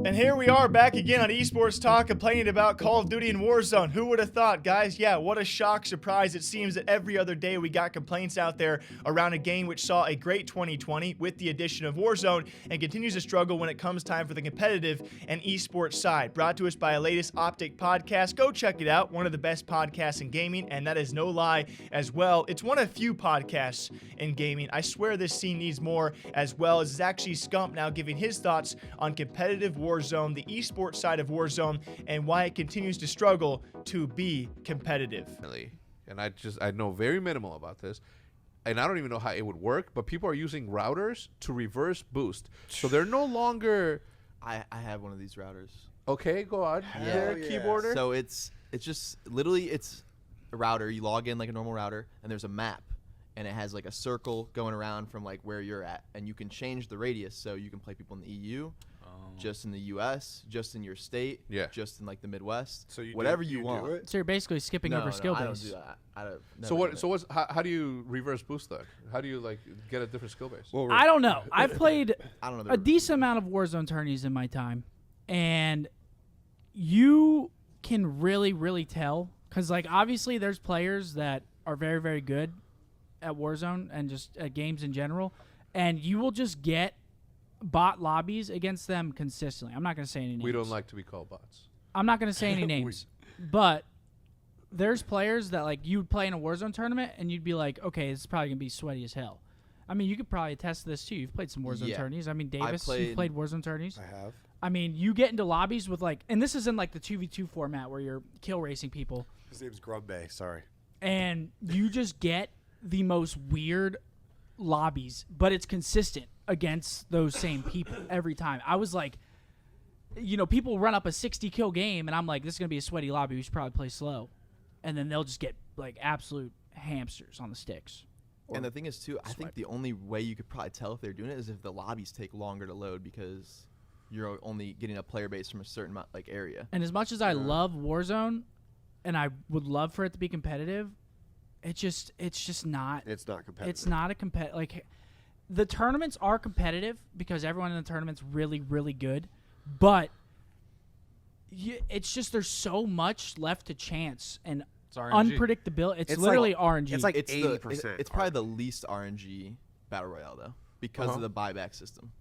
And here we are back again on Esports Talk, complaining about Call of Duty and Warzone. Who would have thought, guys? Yeah, what a shock surprise. It seems that every other day we got complaints out there around a game which saw a great 2020 with the addition of Warzone and continues to struggle when it comes time for the competitive and esports side. Brought to us by a latest Optic podcast. Go check it out. One of the best podcasts in gaming, and that is no lie as well. It's one of few podcasts in gaming. I swear this scene needs more, as well as it's actually Scump now giving his thoughts on competitive Warzone, the esports side of Warzone, and why it continues to struggle to be competitive. And I know very minimal about this, and I don't even know how it would work, but people are using routers to reverse boost. So they're no longer... I have one of these routers. Okay, go on. Yeah. Keyboarder. So it's just literally it's a router. You log in like a normal router, and there's a map, and it has like a circle going around from like where you're at, and you can change the radius, so you can play people in the EU, just in the US, just in your state, just in like the Midwest, so whatever you want. So you're basically skipping over skill base. I don't do that. How do you reverse boost that? How do you like get a different skill base? Well, I don't know. I've played a decent amount of Warzone tourneys in my time, and you can really tell, because like obviously there's players that are very good at Warzone and just at games in general, and you will just get bot lobbies against them consistently. I'm not going to say any names. We don't like to be called bots. I'm not going to say any names, but there's players that like you'd play in a Warzone tournament and you'd be like, okay, this is probably going to be sweaty as hell. I mean, you could probably attest to this too. You've played some Warzone tourneys. I mean, Davis, you've played Warzone tourneys. I have. I mean, you get into lobbies with like, and this is in like the 2v2 format where you're kill racing people. His name's Grumbe, sorry. And you just get the most weird lobbies, but it's consistent against those same people every time. I was like, you know, people run up a 60 kill game, and I'm like, this is going to be a sweaty lobby. We should probably play slow. And then they'll just get like absolute hamsters on the sticks. And the thing is, too, I think the only way you could probably tell if they're doing it is if the lobbies take longer to load because you're only getting a player base from a certain like area. And as much as I love Warzone, and I would love for it to be competitive, it's just not. It's not competitive. It's not a competitive. Like, the tournaments are competitive because everyone in the tournament's really good, but it's just there's so much left to chance and unpredictability. It's literally like, RNG. It's like 80%. It's probably the least RNG battle royale though because of the buyback system.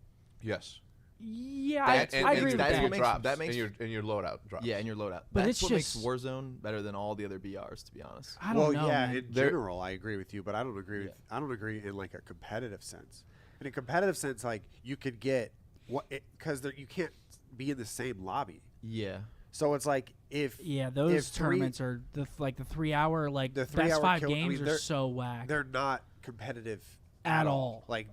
Yes. Yeah, I agree with that. That makes and your loadout drops. Yeah, and your loadout. But that's what makes just Warzone better than all the other BRs, to be honest. I don't know. Yeah, man. in general, I agree with you, but I don't agree. I don't agree in like a competitive sense. In a competitive sense, like you could get because you can't be in the same lobby. Yeah. So it's like if those tournaments are the 3 hour like the best 5 games are so whack. They're not competitive at all. Like.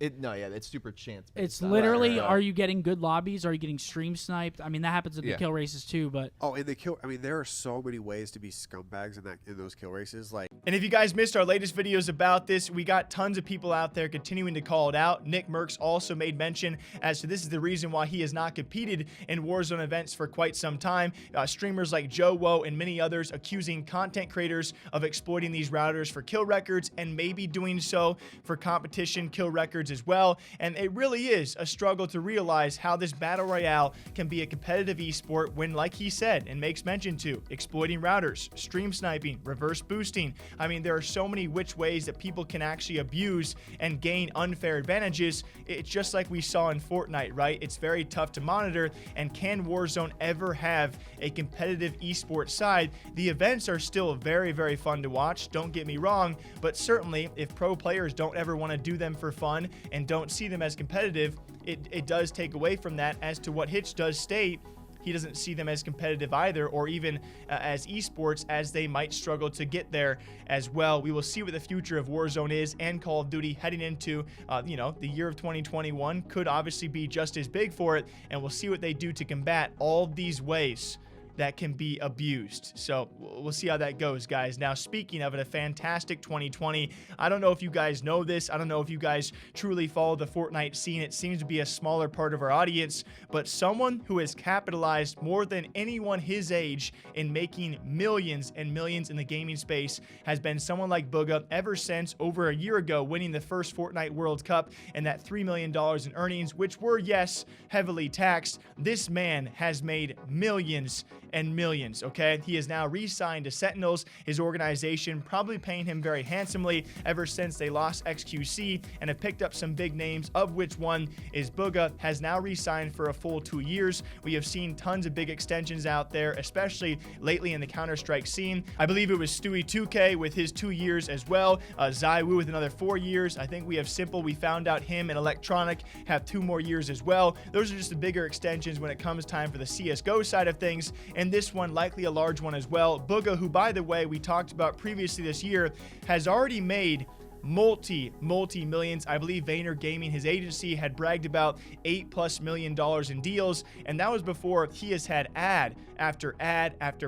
It's super chance. It's literally, are you getting good lobbies? Are you getting stream sniped? I mean, that happens in the kill races too. But in the kill, I mean, there are so many ways to be scumbags in those kill races. Like, and if you guys missed our latest videos about this, we got tons of people out there continuing to call it out. Nick Merckx also made mention as to this is the reason why he has not competed in Warzone events for quite some time. Streamers like Joe Woe and many others accusing content creators of exploiting these routers for kill records and maybe doing so for competition kill records as well. And it really is a struggle to realize how this battle royale can be a competitive esport when, like he said and makes mention to, exploiting routers, stream sniping, reverse boosting. I mean, there are so many which ways that people can actually abuse and gain unfair advantages. It's just like we saw in Fortnite, right? It's very tough to monitor. And can Warzone ever have a competitive esports side? The events are still very fun to watch, don't get me wrong, but certainly if pro players don't ever want to do them for fun and don't see them as competitive, it does take away from that. As to what Hitch does state, he doesn't see them as competitive either, or even as esports, as they might struggle to get there as well. We will see what the future of Warzone is and Call of Duty heading into the year of 2021 could obviously be just as big for it, and we'll see what they do to combat all these ways that can be abused. So we'll see how that goes, guys. Now, speaking of it, a fantastic 2020. I don't know if you guys know this. I don't know if you guys truly follow the Fortnite scene. It seems to be a smaller part of our audience, but someone who has capitalized more than anyone his age in making millions and millions in the gaming space has been someone like Bugha ever since over a year ago winning the first Fortnite World Cup and that $3 million in earnings, which were, yes, heavily taxed. This man has made millions and millions, okay? He is now re-signed to Sentinels, his organization probably paying him very handsomely ever since they lost XQC and have picked up some big names, of which one is Bugha, has now re-signed for a full 2 years. We have seen tons of big extensions out there, especially lately in the Counter-Strike scene. I believe it was Stewie 2K with his 2 years as well, Zywoo with another 4 years. I think we have Simple, we found out him and Electronic have 2 more years as well. Those are just the bigger extensions when it comes time for the CSGO side of things, and this one likely a large one as well. Bugha, who by the way we talked about previously this year, has already made multi millions. I believe Vayner Gaming, his agency, had bragged about $8+ million in deals, and that was before he has had ad after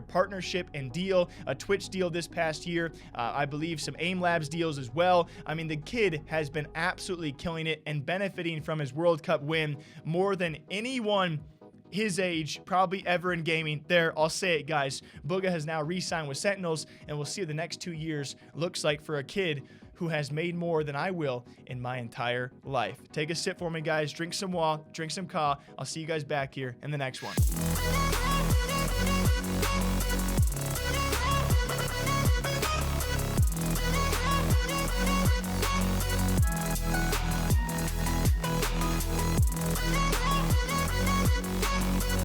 partnership and deal. A Twitch deal this past year, I believe some AIM Labs deals as well. I mean, the kid has been absolutely killing it and benefiting from his World Cup win more than anyone his age probably ever in gaming. There, I'll say it, guys. Bugha has now re-signed with Sentinels, and we'll see what the next 2 years looks like for a kid who has made more than I will in my entire life. Take a sip for me, guys. Drink some water, drink some ca. I'll see you guys back here in the next one.